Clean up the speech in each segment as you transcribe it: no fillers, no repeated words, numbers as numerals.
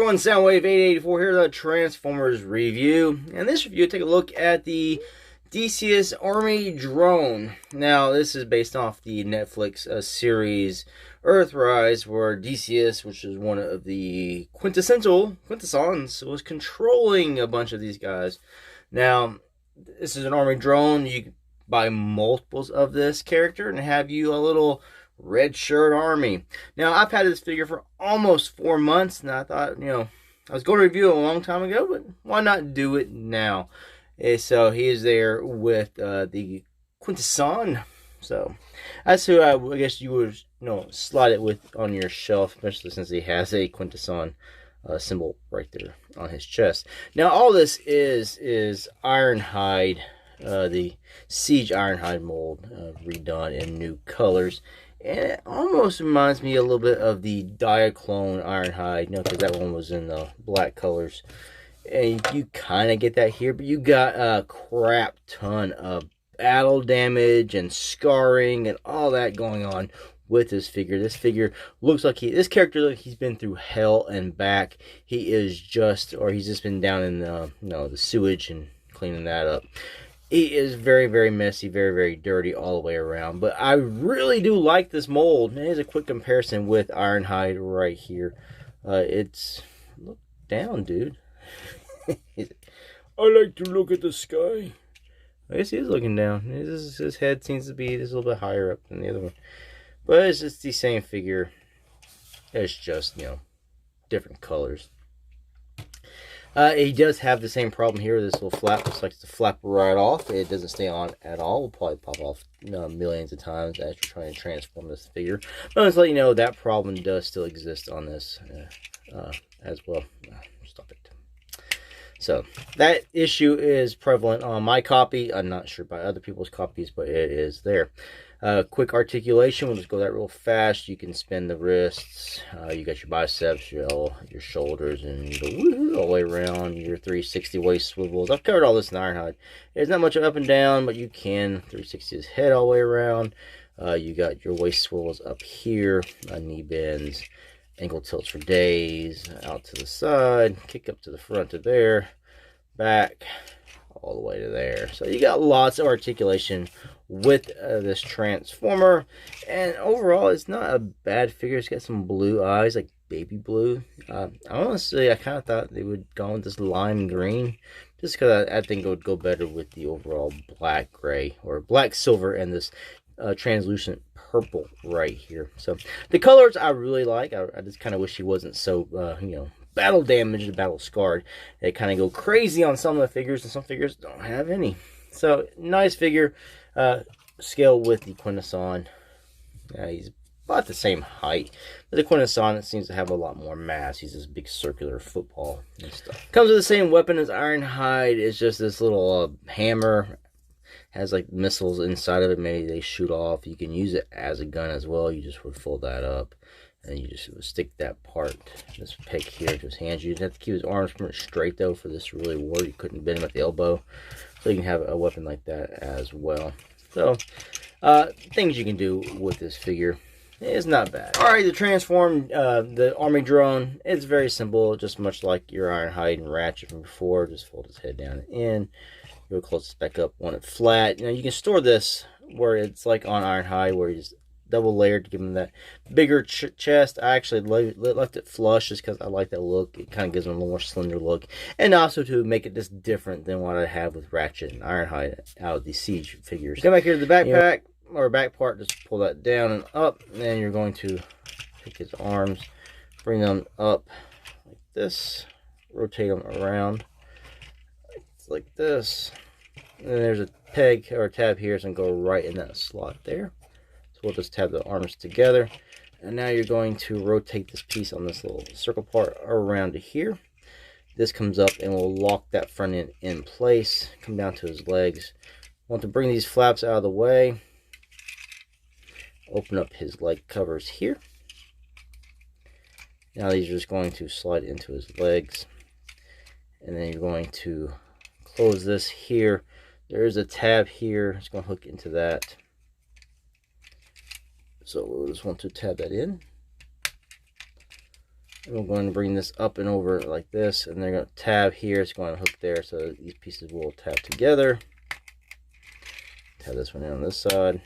everyone, Soundwave884 here, the Transformers review. And this review, take a look at the Deseeus Army Drone. Now, this is based off the Netflix series Earthrise, where Deseeus, which is one of the quintessons, was controlling a bunch of these guys. Now, this is an army drone. You can buy multiples of this character and have you a little red shirt army. Now, I've had this figure for almost 4 months, and I thought, I was going to review it a long time ago, but why not do it now? And so he is there with the quintesson. So that's who I guess you would slide it with on your shelf, especially since he has a quintesson symbol right there on his chest. Now, all this is Ironhide, the Siege Ironhide mold, redone in new colors. And it almost reminds me a little bit of the Diaclone Ironhide, because that one was in the black colors. And you kind of get that here, but you got a crap ton of battle damage and scarring and all that going on with this figure. This figure looks like this character looks like he's been through hell and back. He's just been down in the sewage and cleaning that up. He is very, very messy, very, very dirty all the way around. But I really do like this mold. Here's a quick comparison with Ironhide right here. Look down, dude. I like to look at the sky. I guess he is looking down. His head seems to be just a little bit higher up than the other one. But it's just the same figure. It's just, different colors. He does have the same problem here. This little flap just likes to flap right off. It doesn't stay on at all. Will probably pop off millions of times as you're trying to transform this figure. But I'll just let you know that problem does still exist on this as well. Stop it. So that issue is prevalent on my copy. I'm not sure about other people's copies, but it is there. Quick articulation. We'll just go that real fast. You can spin the wrists. You got your biceps, your shoulders, and you go woohoo all the way around. Your 360 waist swivels. I've covered all this in Ironhide. There's not much up and down, but you can 360 his head all the way around. You got your waist swivels up here, knee bends, ankle tilts for days, out to the side, kick up to the front of there, back, all the way to there. So you got lots of articulation with this Transformer, and overall it's not a bad figure. It's got some blue eyes, like baby blue. Honestly, I kind of thought they would go with this lime green, just because I think it would go better with the overall black gray or black silver and this translucent purple right here. So the colors I really like. I just kind of wish he wasn't so battle damaged, battle scarred. They kind of go crazy on some of the figures, and some figures don't have any. So nice figure. Scale with the quintesson. He's about the same height, but the quintesson seems to have a lot more mass. He's this big circular football and stuff. Comes with the same weapon as Ironhide. It's just this little hammer. Has like missiles inside of it. Maybe they shoot off. You can use it as a gun as well. You just would fold that up, and you just would stick that part, this peg here, to his hands. You'd have to keep his arms pretty straight though for this to really work. You couldn't bend him at the elbow, so you can have a weapon like that as well. So things you can do with this figure is not bad. All right, the transformed the army drone. It's very simple, just much like your Ironhide and Ratchet from before. Just fold his head down and in. Go close this back up, want it flat. You can store this where it's like on Ironhide, where you just double layered to give him that bigger chest. I actually left it flush just because I like that look. It kind of gives him a little more slender look, and also to make it just different than what I have with Ratchet and Ironhide out of the Siege figures. Come back here to the backpack or back part. Just pull that down and up, and then you're going to take his arms, bring them up like this, rotate them around like this, and then there's a peg or a tab here, so I can go right in that slot there. So we'll just tab the arms together, and now you're going to rotate this piece on this little circle part around to here. This comes up and we'll lock that front end in place. Come down to his legs. Want to bring these flaps out of the way. Open up his leg covers here. Now these are just going to slide into his legs, and then you're going to close this here. There is a tab here. It's going to hook into that. So we'll just want to tab that in. We're going to bring this up and over like this, and they're going to tab here. It's going to hook there, so these pieces will tab together. Tab this one in on this side.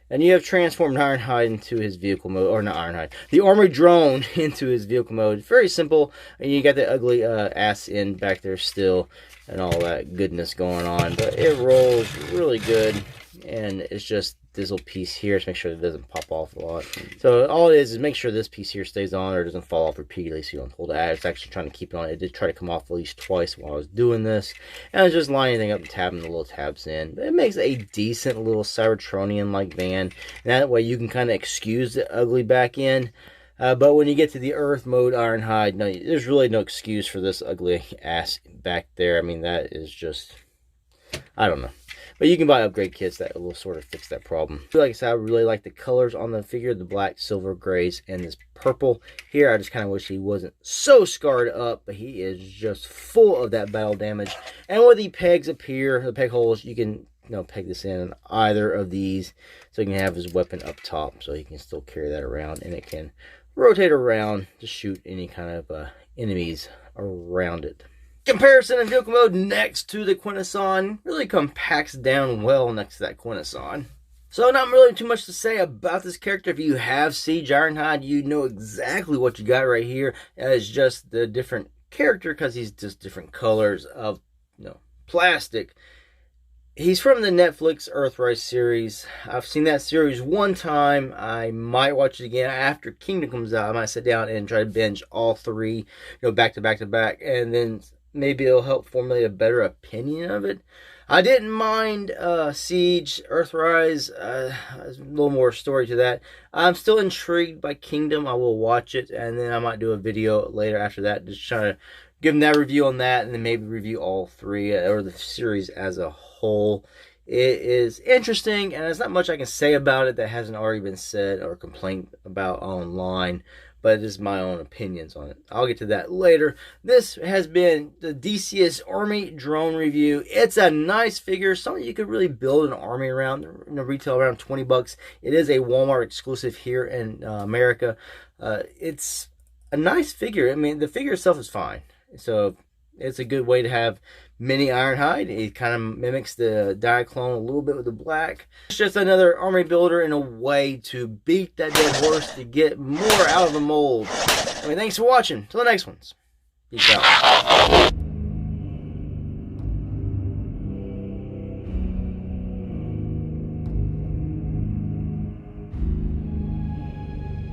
And you have transformed Ironhide into his vehicle mode, or not Ironhide, the armored drone into his vehicle mode. Very simple, and you got the ugly ass end back there still, and all that goodness going on. But it rolls really good, and it's just this little piece here to make sure it doesn't pop off a lot. So all it is make sure this piece here stays on or doesn't fall off repeatedly, so you don't pull the ad. It's actually trying to keep it on. It did try to come off at least twice while I was doing this, and I was just lining everything up and tabbing the little tabs in. But it makes a decent little Cybertronian like van, and that way you can kind of excuse the ugly back end. But when you get to the Earth mode Ironhide, no, there's really no excuse for this ugly ass back there. I mean, that is just, I don't know. But you can buy upgrade kits that will sort of fix that problem. Like I said, I really like the colors on the figure, the black, silver, grays, and this purple. Here, I just kind of wish he wasn't so scarred up, but he is just full of that battle damage. And where the pegs appear, the peg holes, you can peg this in either of these, so you can have his weapon up top, so he can still carry that around, and it can rotate around to shoot any kind of enemies around it. Comparison of vehicle mode next to the Quintesson really compacts down well next to that Quintesson. So not really too much to say about this character. If you have Siege Ironhide, you know exactly what you got right here. It's just the different character because he's just different colors of plastic. He's from the Netflix Earthrise series. I've seen that series one time. I might watch it again after Kingdom comes out. I might sit down and try to binge all three, back to back to back, and then maybe it'll help formulate a better opinion of it. I didn't mind Siege, Earthrise. There's a little more story to that. I'm still intrigued by Kingdom. I will watch it, and then I might do a video later after that, just trying to give them that review on that, and then maybe review all three, or the series as a whole. It is interesting, and there's not much I can say about it that hasn't already been said or complained about online. But it is my own opinions on it. I'll get to that later. This has been the Deseeus Army Drone review. It's a nice figure, something you could really build an army around. Retail around 20 bucks. It is a Walmart exclusive here in America. It's a nice figure. I mean, the figure itself is fine. So it's a good way to have mini Ironhide. It kind of mimics the Diaclone a little bit with the black. It's just another army builder in a way to beat that dead horse to get more out of the mold. I mean, thanks for watching. Till the next ones. Peace out.